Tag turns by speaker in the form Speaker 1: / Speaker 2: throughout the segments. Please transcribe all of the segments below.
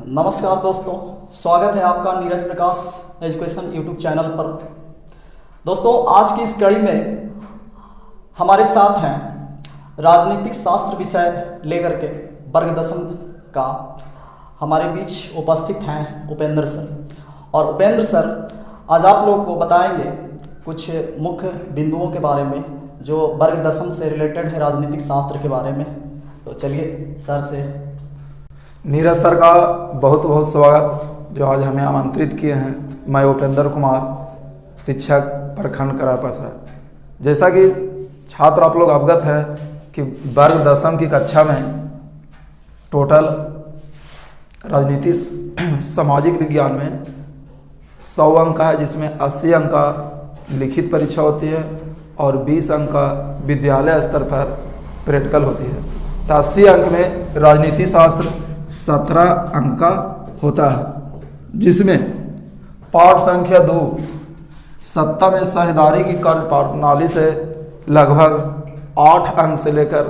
Speaker 1: नमस्कार दोस्तों, स्वागत है आपका नीरज प्रकाश एजुकेशन यूट्यूब चैनल पर। दोस्तों, आज की इस कड़ी में हमारे साथ हैं राजनीतिक शास्त्र विषय लेकर के वर्ग 10 का हमारे बीच उपस्थित हैं उपेंद्र सर। और उपेंद्र सर आज आप लोग को बताएंगे कुछ मुख्य बिंदुओं के बारे में जो वर्ग 10 से रिलेटेड है, राजनीतिक शास्त्र के बारे में। तो चलिए सर से।
Speaker 2: नीरज सर का बहुत बहुत स्वागत जो आज हमें आमंत्रित किए हैं। मैं उपेंद्र कुमार, शिक्षक प्रखंड करापा सर। जैसा कि छात्र आप लोग अवगत हैं कि वर्ग 10 की कक्षा में टोटल राजनीति सामाजिक विज्ञान में 100 अंक का है, जिसमें 80 अंक का लिखित परीक्षा होती है और 20 अंक का विद्यालय स्तर पर प्रैक्टिकल होती है। तो 80 अंक में राजनीति शास्त्र 17 अंक का होता है, जिसमें पाठ संख्या 2 सत्ता में साझेदारी की कार्य प्रणाली से लगभग 8 अंक से लेकर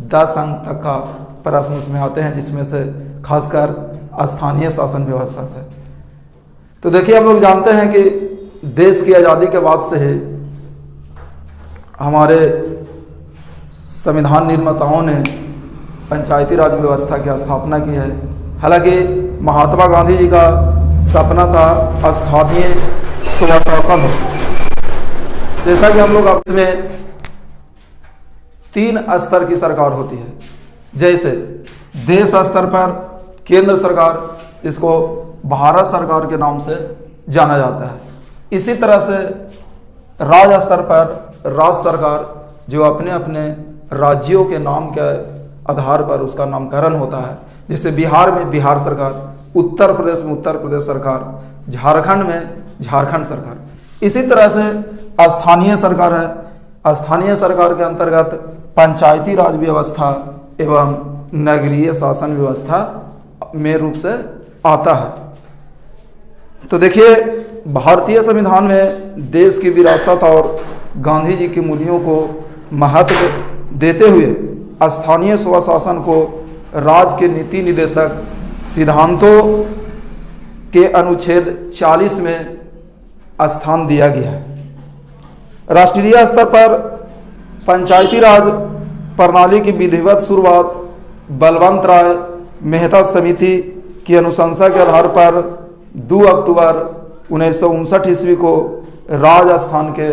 Speaker 2: 10 अंक तक का प्रश्न उसमें आते हैं, जिसमें से खासकर स्थानीय शासन व्यवस्था से। तो देखिए, हम लोग जानते हैं कि देश की आज़ादी के बाद से ही हमारे संविधान निर्माताओं ने पंचायती राज व्यवस्था की स्थापना की है। हालांकि महात्मा गांधी जी का सपना था स्थानीय स्वशासन हो। जैसा कि हम लोग इसमें 3 स्तर की सरकार होती है। जैसे देश स्तर पर केंद्र सरकार, इसको भारत सरकार के नाम से जाना जाता है। इसी तरह से राज्य स्तर पर राज्य सरकार, जो अपने अपने राज्यों के नाम के आधार पर उसका नामकरण होता है। जैसे बिहार में बिहार सरकार, उत्तर प्रदेश में उत्तर प्रदेश सरकार, झारखंड में झारखंड सरकार। इसी तरह से स्थानीय सरकार है। स्थानीय सरकार के अंतर्गत पंचायती राज व्यवस्था एवं नगरीय शासन व्यवस्था में रूप से आता है। तो देखिए, भारतीय संविधान में देश की विरासत और गांधी जी की मूल्यों को महत्व देते हुए स्थानीय स्वशासन को राज्य के नीति निर्देशक सिद्धांतों के अनुच्छेद 40 में स्थान दिया गया है। राष्ट्रीय स्तर पर पंचायती राज प्रणाली की विधिवत शुरुआत बलवंत राय मेहता समिति की अनुशंसा के आधार पर 2 अक्टूबर 1959 ईस्वी को राजस्थान के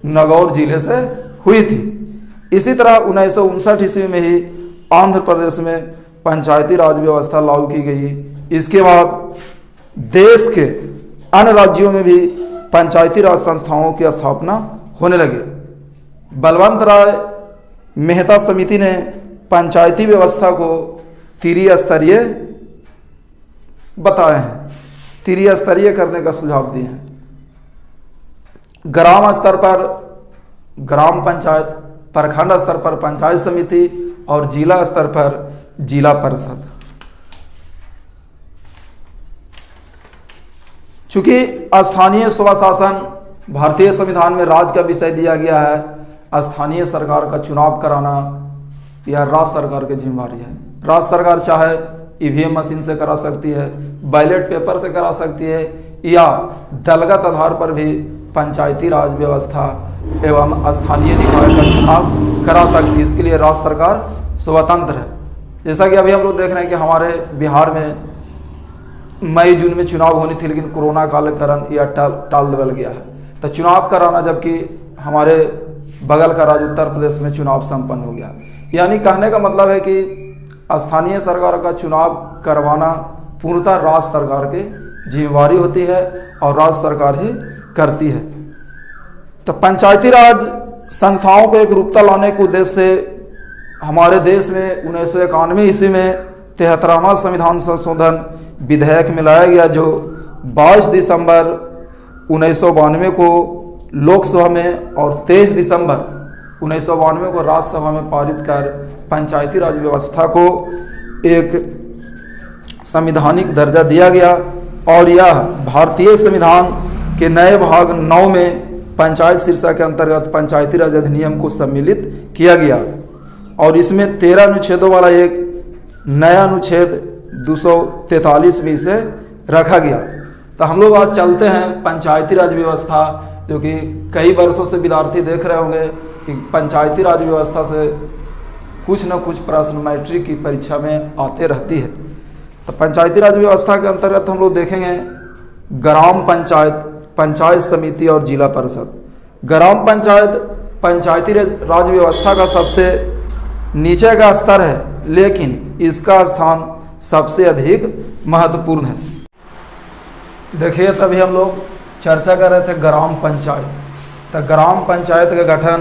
Speaker 2: नागौर जिले से हुई थी। इसी तरह 1959 ईस्वी में ही आंध्र प्रदेश में पंचायती राज व्यवस्था लागू की गई। इसके बाद देश के अन्य राज्यों में भी पंचायती राज संस्थाओं की स्थापना होने लगी। बलवंत राय मेहता समिति ने पंचायती व्यवस्था को त्रिस्तरीय बताए हैं, त्रिस्तरीय करने का सुझाव दिए हैं। ग्राम स्तर पर ग्राम पंचायत, प्रखंड स्तर पर पंचायत समिति और जिला स्तर पर जिला परिषद। चूंकि स्थानीय स्वशासन भारतीय संविधान में राज्य का विषय दिया गया है, स्थानीय सरकार का चुनाव कराना यह राज्य सरकार की जिम्मेदारी है। राज्य सरकार चाहे ईवीएम मशीन से करा सकती है, बैलेट पेपर से करा सकती है, या दलगत आधार पर भी पंचायती राज व्यवस्था एवं स्थानीय निकाय का चुनाव करा सकती है। इसके लिए राज्य सरकार स्वतंत्र है। जैसा कि अभी हम लोग देख रहे हैं कि हमारे बिहार में मई जून में चुनाव होनी थी, लेकिन कोरोना काल के कारण यह टाल देवल गया है। तो चुनाव कराना, जबकि हमारे बगल का राज्य उत्तर प्रदेश में चुनाव संपन्न हो गया। यानी कहने का मतलब है कि स्थानीय सरकार का चुनाव करवाना पूर्णतः राज्य सरकार की जिम्मेवारी होती है और राज्य सरकार ही करती है। तो पंचायती राज संस्थाओं को एक रूपता लाने के उद्देश्य से हमारे देश में 1991 ईस्वी में 73वां संविधान संशोधन विधेयक में लाया गया, जो 22 दिसंबर 1992 को लोकसभा में और 23 दिसंबर 1992 को राज्यसभा में पारित कर पंचायती राज व्यवस्था को एक संवैधानिक दर्जा दिया गया। और यह भारतीय संविधान के नए भाग 9 में पंचायत शीर्षक के अंतर्गत पंचायती राज अधिनियम को सम्मिलित किया गया। और इसमें 13 अनुच्छेदों वाला एक नया अनुच्छेद 243 से रखा गया। तो हम लोग आज चलते हैं पंचायती राज व्यवस्था, जो कि कई वर्षों से विद्यार्थी देख रहे होंगे कि पंचायती राज व्यवस्था से कुछ न कुछ प्रश्न मैट्रिक की परीक्षा में आते रहती है। तो पंचायती राज व्यवस्था के अंतर्गत हम लोग देखेंगे ग्राम पंचायत, पंचायत समिति और जिला परिषद। ग्राम पंचायत पंचायती राज व्यवस्था का सबसे नीचे का स्तर है, लेकिन इसका स्थान सबसे अधिक महत्वपूर्ण है। देखिए, तभी हम लोग चर्चा कर रहे थे ग्राम पंचायत। तो ग्राम पंचायत का गठन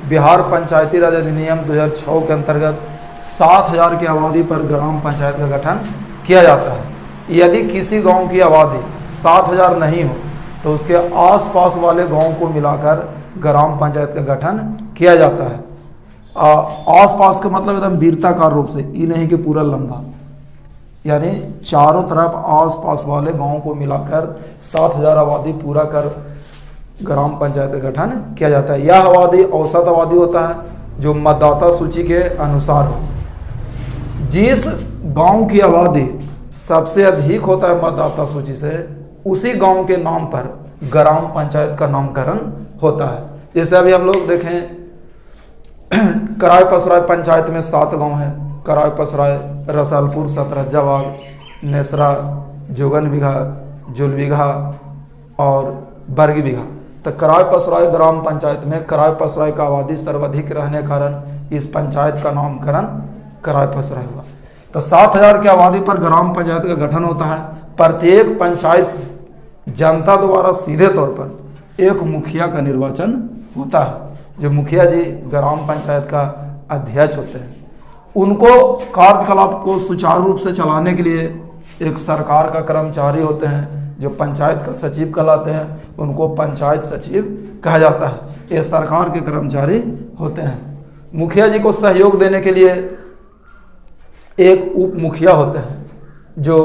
Speaker 2: बिहार पंचायती राज अधिनियम 2006 के अंतर्गत 7000 की आबादी पर ग्राम पंचायत का गठन किया जाता है। यदि किसी गांव की आबादी 7000 नहीं हो तो उसके आसपास वाले गांव को मिलाकर ग्राम पंचायत का गठन किया जाता है। आसपास का मतलब एकदम वीरताकार रूप से, ये नहीं कि पूरा लंबा, यानी चारों तरफ आसपास वाले गांव को मिलाकर 7000 आबादी पूरा कर ग्राम पंचायत का गठन किया जाता है। यह आबादी औसत आबादी होता है जो मतदाता सूची के अनुसार हो। जिस गांव की आबादी सबसे अधिक होता है मतदाता सूची से, उसी गांव के नाम पर ग्राम पंचायत का नामकरण होता है। जैसे अभी हम लोग देखें, कराय पसराय पंचायत में 7 गांव हैं। कराय पसराय, रसालपुर, सतरज्जाबाग, नेसरा, जोगन बिघा, जुलबिघा और बरगी बिघा। तो कराय पसराय ग्राम पंचायत में कराय पसराय का आबादी सर्वाधिक रहने के कारण इस पंचायत का नामकरण कराय पसराय हुआ। तो 7000 की आबादी पर ग्राम पंचायत का गठन होता है। प्रत्येक पंचायत से जनता द्वारा सीधे तौर पर एक मुखिया का निर्वाचन होता है, जो मुखिया जी ग्राम पंचायत का अध्यक्ष होते हैं। उनको कार्यकलाप को सुचारू रूप से चलाने के लिए एक सरकार का कर्मचारी होते हैं जो पंचायत का सचिव कहलाते हैं। उनको पंचायत सचिव कहा जाता है। ये सरकार के कर्मचारी होते हैं। मुखिया जी को सहयोग देने के लिए एक उप मुखिया होते हैं जो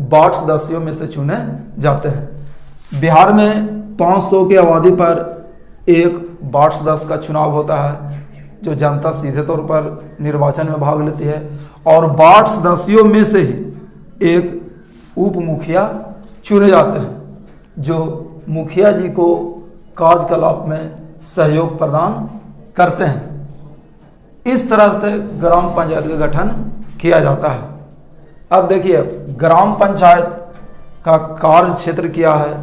Speaker 2: वार्ड सदस्यों में से चुने जाते हैं। बिहार में 500 की आबादी पर एक वार्ड सदस्य का चुनाव होता है, जो जनता सीधे तौर पर निर्वाचन में भाग लेती है, और वार्ड सदस्यों में से ही एक उप मुखिया चुने जाते हैं, जो मुखिया जी को कार्यकलाप में सहयोग प्रदान करते हैं। इस तरह से ग्राम पंचायत का गठन किया जाता है। अब देखिए, ग्राम पंचायत का कार्य क्षेत्र क्या है,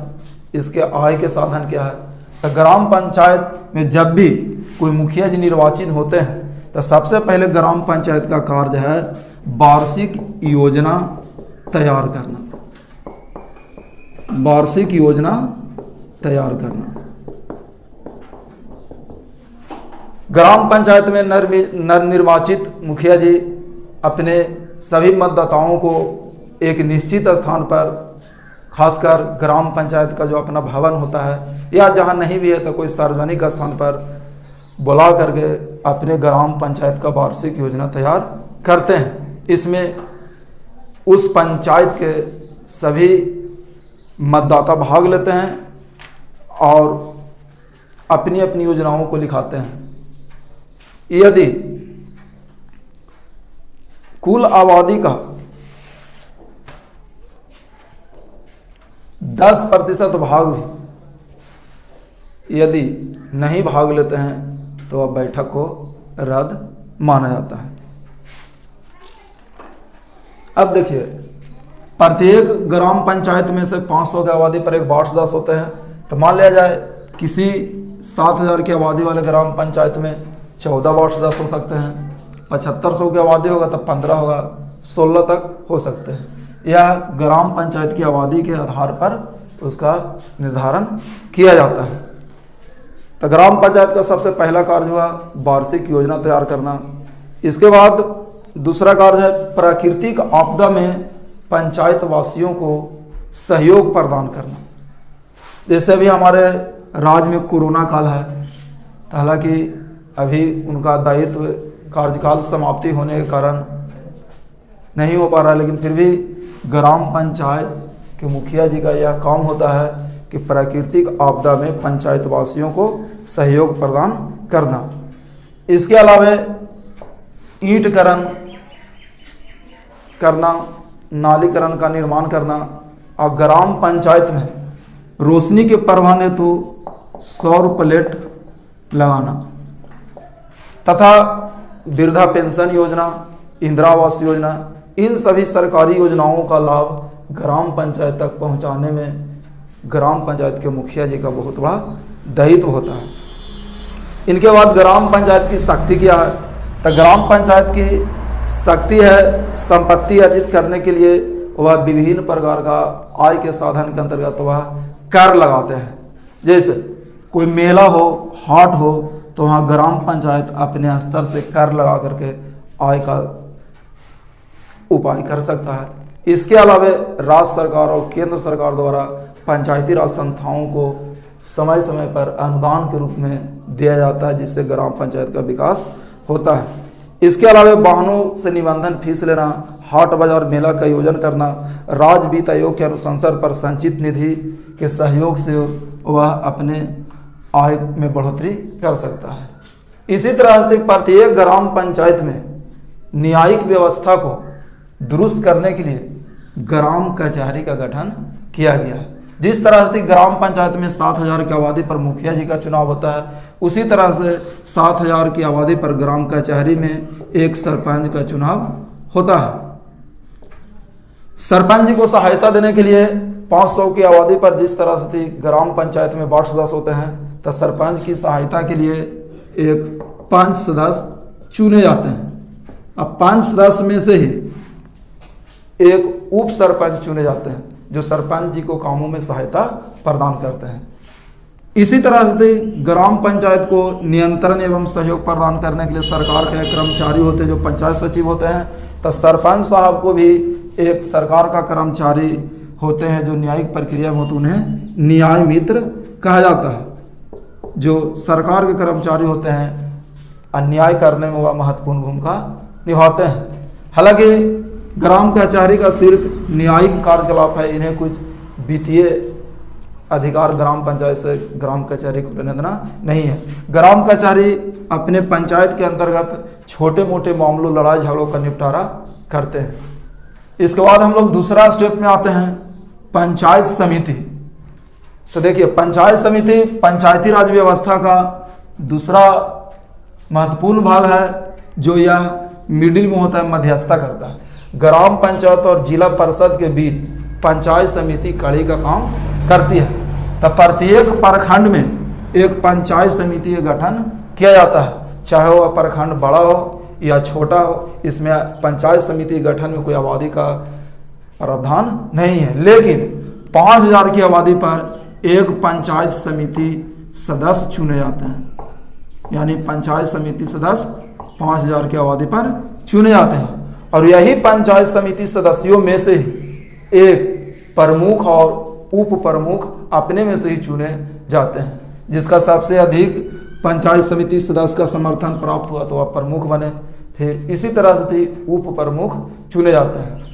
Speaker 2: इसके आय के साधन क्या है। तो ग्राम पंचायत में जब भी कोई मुखिया जी निर्वाचित होते हैं तो सबसे पहले ग्राम पंचायत का कार्य है वार्षिक योजना तैयार करना। वार्षिक योजना तैयार करना। ग्राम पंचायत में नवनिर्वाचित मुखिया जी अपने सभी मतदाताओं को एक निश्चित स्थान पर, खासकर ग्राम पंचायत का जो अपना भवन होता है, या जहां नहीं भी है तो कोई सार्वजनिक स्थान पर बुला करके अपने ग्राम पंचायत का वार्षिक योजना तैयार करते हैं। इसमें उस पंचायत के सभी मतदाता भाग लेते हैं और अपनी अपनी योजनाओं को लिखाते हैं। यदि कुल आबादी का 10% भाग भी यदि नहीं भाग लेते हैं तो वह बैठक को रद्द माना जाता है। अब देखिए, प्रत्येक ग्राम पंचायत में से 500 की आबादी पर एक वार्ड सदस्य होते हैं। तो मान लिया जाए किसी 7000 की आबादी वाले ग्राम पंचायत में 14 वार्ड सदस्य हो सकते हैं। 7500 की आबादी होगा तो 15 होगा, 16 तक हो सकते हैं। यह ग्राम पंचायत की आबादी के आधार पर उसका निर्धारण किया जाता है। तो ग्राम पंचायत का सबसे पहला कार्य हुआ वार्षिक योजना तैयार करना। इसके बाद दूसरा कार्य है प्राकृतिक आपदा में पंचायत वासियों को सहयोग प्रदान करना। जैसे अभी हमारे राज्य में कोरोना काल है, हालांकि अभी उनका दायित्व कार्यकाल समाप्ति होने के कारण नहीं हो पा रहा है, लेकिन फिर भी ग्राम पंचायत के मुखिया जी का यह काम होता है कि प्राकृतिक आपदा में पंचायत वासियों को सहयोग प्रदान करना। इसके अलावा ईंटकरण करना, नालीकरण का निर्माण करना और ग्राम पंचायत में रोशनी के प्रबंधन हेतु सौर प्लेट लगाना तथा वृद्धा पेंशन योजना, इंदिरा आवास योजना, इन सभी सरकारी योजनाओं का लाभ ग्राम पंचायत तक पहुंचाने में ग्राम पंचायत के मुखिया जी का बहुत बड़ा दायित्व होता है। इनके बाद ग्राम पंचायत की शक्ति क्या है? तो ग्राम पंचायत की शक्ति है संपत्ति अर्जित करने के लिए वह विभिन्न प्रकार का आय के साधन के अंतर्गत वह कर लगाते हैं। जैसे कोई मेला हो, हाट हो, तो वहाँ ग्राम पंचायत अपने स्तर से कर लगा करके आय का उपाय कर सकता है। इसके अलावा राज्य सरकार और केंद्र सरकार द्वारा पंचायती राज संस्थाओं को समय समय पर अनुदान के रूप में दिया जाता है, जिससे ग्राम पंचायत का विकास होता है। इसके अलावा वाहनों से निबंधन फीस लेना, हाट बाजार मेला का आयोजन करना, राज्य वित्त आयोग के अनुशंसा पर संचित निधि के सहयोग से वह अपने आय में बढ़ोतरी कर सकता है। इसी तरह से प्रत्येक ग्राम पंचायत में न्यायिक व्यवस्था को दुरुस्त करने के लिए ग्राम कचहरी का गठन किया गया है। जिस तरह से ग्राम पंचायत में 7,000 की आबादी पर मुखिया जी का चुनाव होता है, उसी तरह से 7,000 की आबादी पर ग्राम कचहरी में एक सरपंच का चुनाव होता है। सरपंच जी को सहायता देने के लिए 500 की आबादी पर जिस तरह से ग्राम पंचायत में वार्ड सदस्य होते हैं, तो सरपंच की सहायता के लिए एक 5 सदस्य चुने जाते हैं। अब 5 सदस्य में से ही एक उप सरपंच चुने जाते हैं, जो सरपंच जी को कामों में सहायता प्रदान करते हैं। इसी तरह से ग्राम पंचायत को नियंत्रण एवं सहयोग प्रदान करने के लिए सरकार के कर्मचारी होते हैं, जो पंचायत सचिव होते हैं। तो सरपंच साहब को भी एक सरकार का कर्मचारी होते हैं, जो न्यायिक प्रक्रिया में होते, उन्हें न्याय मित्र कहा जाता है। जो सरकार के कर्मचारी होते हैं, अन्याय करने में वह महत्वपूर्ण भूमिका निभाते हैं। हालांकि ग्राम कचहरी का सिर्फ न्यायिक कार्यकलाप है, इन्हें कुछ वित्तीय अधिकार ग्राम पंचायत से ग्राम कचहरी को लेना देना नहीं है। ग्राम कचहरी अपने पंचायत के अंतर्गत छोटे मोटे मामलों, लड़ाई झगड़ों का निपटारा करते हैं। इसके बाद हम लोग दूसरा स्टेप में आते हैं, पंचायत समिति। तो देखिए, पंचायत समिति पंचायती राज व्यवस्था का दूसरा महत्वपूर्ण भाग है, जो यह मिडिल में होता है, मध्यस्थता करता है। ग्राम पंचायत और जिला परिषद के बीच पंचायत समिति कड़ी का काम करती है। तो प्रत्येक प्रखंड में एक पंचायत समिति का गठन किया जाता है, चाहे वह प्रखंड बड़ा हो या छोटा हो। इसमें पंचायत समिति गठन में कोई आबादी का प्रावधान नहीं है, लेकिन 5,000 की आबादी पर एक पंचायत समिति सदस्य चुने जाते हैं। यानी पंचायत समिति सदस्य 5,000 की आबादी पर चुने जाते हैं, और यही पंचायत समिति सदस्यों में से ही एक प्रमुख और उप प्रमुख अपने में से ही चुने जाते हैं। जिसका सबसे अधिक पंचायत समिति सदस्य का समर्थन प्राप्त हुआ तो वह प्रमुख बने, फिर इसी तरह से उप प्रमुख चुने जाते हैं।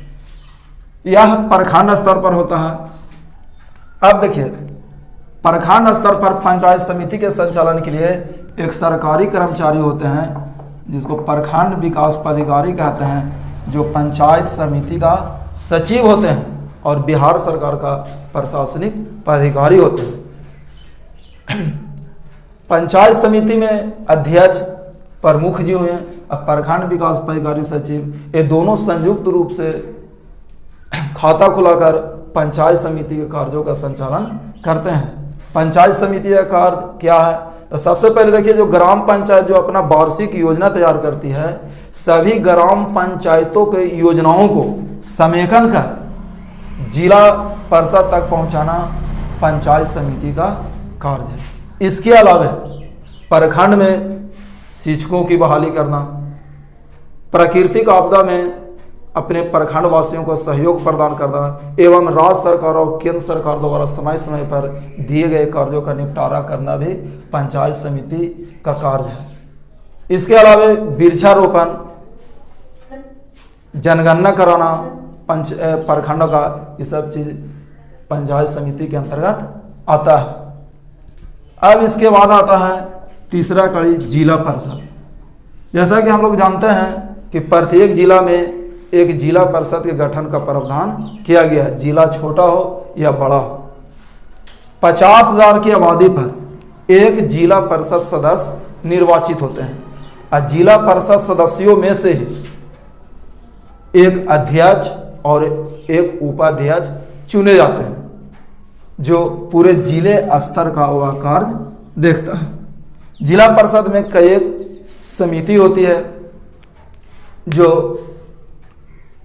Speaker 2: यह प्रखंड स्तर पर होता है। अब देखिए, प्रखंड स्तर पर पंचायत समिति के संचालन के लिए एक सरकारी कर्मचारी होते हैं, जिसको प्रखंड विकास पदाधिकारी कहते हैं, जो पंचायत समिति का सचिव होते हैं और बिहार सरकार का प्रशासनिक पदाधिकारी होते हैं। पंचायत समिति में अध्यक्ष प्रमुख जी हुए, अब प्रखंड विकास पदाधिकारी सचिव, ये दोनों संयुक्त रूप से खाता खुलाकर पंचायत समिति के कार्यों का संचालन करते हैं। पंचायत समिति का कार्य क्या है? तो सबसे पहले देखिए, जो ग्राम पंचायत जो अपना वार्षिक योजना तैयार करती है, सभी ग्राम पंचायतों के योजनाओं को समेकन कर जिला परिषद तक पहुंचाना पंचायत समिति का कार्य है। इसके अलावा प्रखंड में शिक्षकों की बहाली करना, प्राकृतिक आपदा में अपने प्रखंड वासियों को सहयोग प्रदान करना एवं राज्य सरकार और केंद्र सरकार द्वारा समय समय पर दिए गए कार्यों का निपटारा करना भी पंचायत समिति का कार्य है। इसके अलावा वृक्षारोपण, जनगणना कराना प्रखंड का, ये सब चीज पंचायत समिति के अंतर्गत आता है। अब इसके बाद आता है तीसरा कड़ी, जिला परिषद। जैसा कि हम लोग जानते हैं कि प्रत्येक जिला में एक जिला परिषद के गठन का प्रावधान किया गया है, जिला छोटा हो या बड़ा हो। 50,000 की आबादी पर एक जिला परिषद सदस्य निर्वाचित होते हैं और जिला परिषद सदस्यों में से ही एक अध्यक्ष और एक उपाध्यक्ष चुने जाते हैं, जो पूरे जिले स्तर का वह कार्य देखता है। जिला परिषद में कई एक समिति होती है जो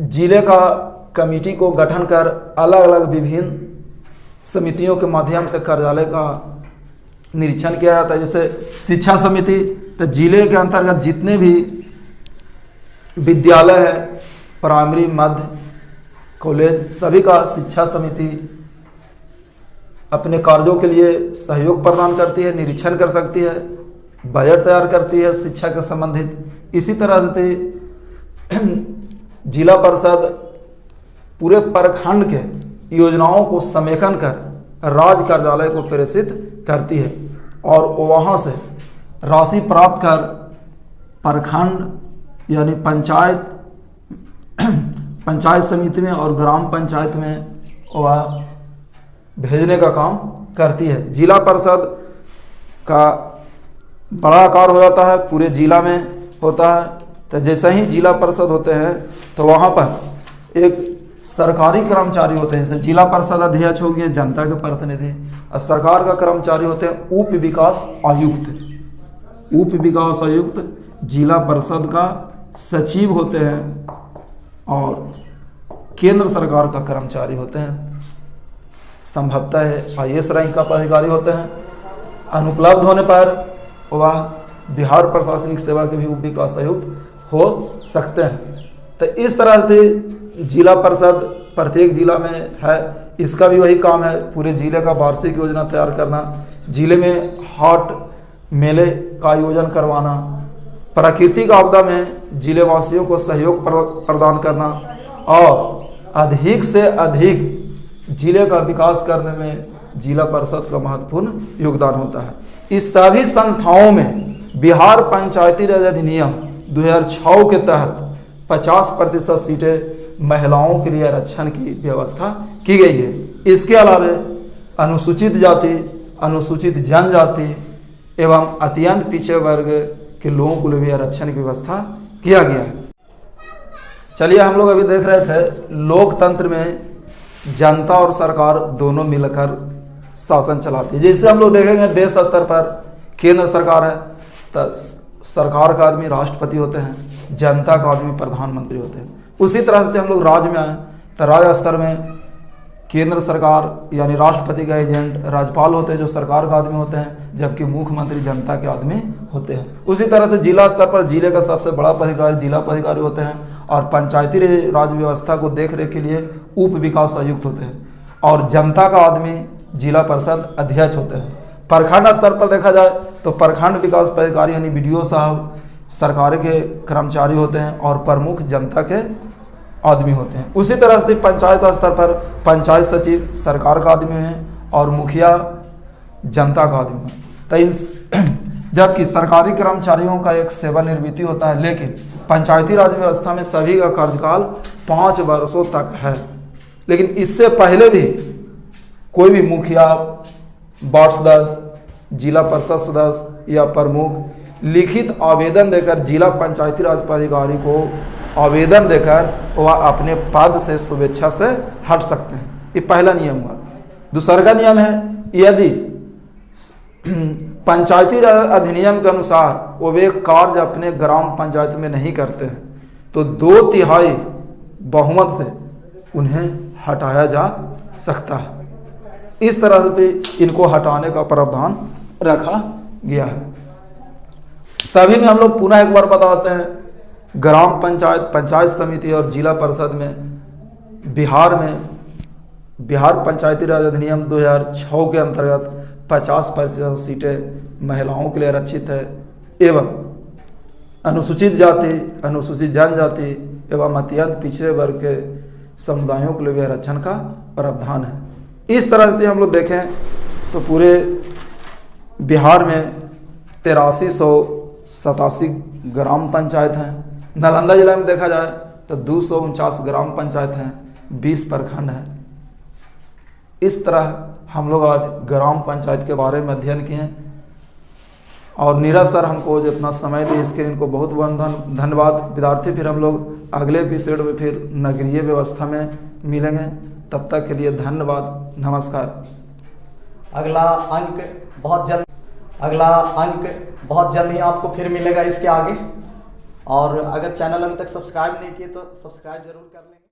Speaker 2: जिले का कमेटी को गठन कर अलग अलग विभिन्न समितियों के माध्यम से कार्यालय का निरीक्षण किया जाता है। जैसे शिक्षा समिति, तो जिले के अंतर्गत जितने भी विद्यालय है, प्राइमरी, मध्य, कॉलेज, सभी का शिक्षा समिति अपने कार्यों के लिए सहयोग प्रदान करती है, निरीक्षण कर सकती है, बजट तैयार करती है शिक्षा के संबंधित। इसी तरह से जिला परिषद पूरे प्रखंड के योजनाओं को समेकन कर राज्य कार्यालय को प्रेषित करती है और वहाँ से राशि प्राप्त कर प्रखंड यानी पंचायत समिति में और ग्राम पंचायत में वह भेजने का काम करती है। जिला परिषद का बड़ा आकार हो जाता है, पूरे जिला में होता है। तो जैसे ही जिला परिषद होते हैं तो वहाँ पर एक सरकारी कर्मचारी होते हैं, जैसे जिला परिषद अध्यक्ष हो गए जनता के प्रतिनिधि, और सरकार का कर्मचारी होते हैं उप विकास आयुक्त। उप विकास आयुक्त जिला परिषद का सचिव होते हैं और केंद्र सरकार का कर्मचारी होते हैं, संभवतः IAS रैंक का पदाधिकारी होते हैं। अनुपलब्ध होने पर वह बिहार प्रशासनिक सेवा के भी उप विकास आयुक्त हो सकते हैं। तो इस तरह से जिला परिषद प्रत्येक जिला में है, इसका भी वही काम है, पूरे जिले का वार्षिक योजना तैयार करना, जिले में हाट मेले का आयोजन करवाना, प्राकृतिक आपदा में जिले वासियों को सहयोग प्रदान करना और अधिक से अधिक जिले का विकास करने में जिला परिषद का महत्वपूर्ण योगदान होता है। इस सभी संस्थाओं में बिहार पंचायती राज अधिनियम 2006 के तहत 50% सीटें महिलाओं के लिए आरक्षण की व्यवस्था की गई है। इसके अलावा अनुसूचित जाति, अनुसूचित जनजाति एवं अत्यंत पिछड़े वर्ग के लोगों को भी आरक्षण की व्यवस्था किया गया है। चलिए, हम लोग अभी देख रहे थे लोकतंत्र में जनता और सरकार दोनों मिलकर शासन चलाती है। जैसे हम लोग देखेंगे देश स्तर पर केंद्र सरकार है तो सरकार का आदमी राष्ट्रपति होते हैं, जनता का आदमी प्रधानमंत्री होते हैं। उसी तरह से हम लोग राज्य में आए तो राज्य स्तर में केंद्र सरकार यानी राष्ट्रपति का एजेंट राज्यपाल होते हैं जो सरकार का आदमी होते हैं, जबकि मुख्यमंत्री जनता के आदमी होते हैं। उसी तरह से जिला स्तर पर जिले का सबसे बड़ा पदाधिकारी जिला पदाधिकारी होते हैं और पंचायती राज व्यवस्था को देख रेख के लिए उप विकास आयुक्त होते हैं और जनता का आदमी जिला परिषद अध्यक्ष होते हैं। प्रखंड स्तर पर देखा जाए तो प्रखंड विकास पदाधिकारी यानी BDO साहब सरकार के कर्मचारी होते हैं और प्रमुख जनता के आदमी होते हैं। उसी तरह से पंचायत स्तर पर पंचायत सचिव सरकार का आदमी हैं और मुखिया जनता का आदमी है। तो जबकि सरकारी कर्मचारियों का एक सेवानिवृत्ति होता है, लेकिन पंचायती राज व्यवस्था में सभी का कार्यकाल 5 वर्षों तक है। लेकिन इससे पहले भी कोई भी मुखिया, वार्ड सदस्य, जिला परिषद सदस्य या प्रमुख लिखित आवेदन देकर जिला पंचायती राज पदाधिकारी को आवेदन देकर वह अपने पद से स्वेच्छा से हट सकते हैं। ये पहला नियम हुआ। दूसरा नियम है, यदि पंचायती राज अधिनियम के अनुसार वो वे कार्य अपने ग्राम पंचायत में नहीं करते हैं तो 2/3 बहुमत से उन्हें हटाया जा सकता है। इस तरह से इनको हटाने का प्रावधान रखा गया है। सभी में हम लोग पुनः एक बार बताते हैं, ग्राम पंचायत, पंचायत समिति और जिला परिषद में बिहार पंचायती राज अधिनियम 2006 के अंतर्गत 50% सीटें महिलाओं के लिए आरक्षित है एवं अनुसूचित जाति, अनुसूचित जनजाति एवं अत्यंत पिछड़े वर्ग के समुदायों के लिए भी आरक्षण का प्रावधान है। इस तरह से हम लोग देखें तो पूरे बिहार में 8387 ग्राम पंचायत हैं। नालंदा जिला में देखा जाए तो 249 ग्राम पंचायत हैं, 20 प्रखंड हैं। इस तरह हम लोग आज ग्राम पंचायत के बारे में अध्ययन किए हैं। और नीरज सर हमको जितना समय दिए इसके लिए इनको बहुत बहुत धन्यवाद। विद्यार्थी फिर हम लोग अगले एपिसोड में फिर नगरीय व्यवस्था में मिलेंगे। तब तक के लिए धन्यवाद, नमस्कार।
Speaker 1: अगला अंक बहुत जल्द ही आपको फिर मिलेगा इसके आगे। और अगर चैनल अभी तक सब्सक्राइब नहीं किए तो सब्सक्राइब जरूर कर लें।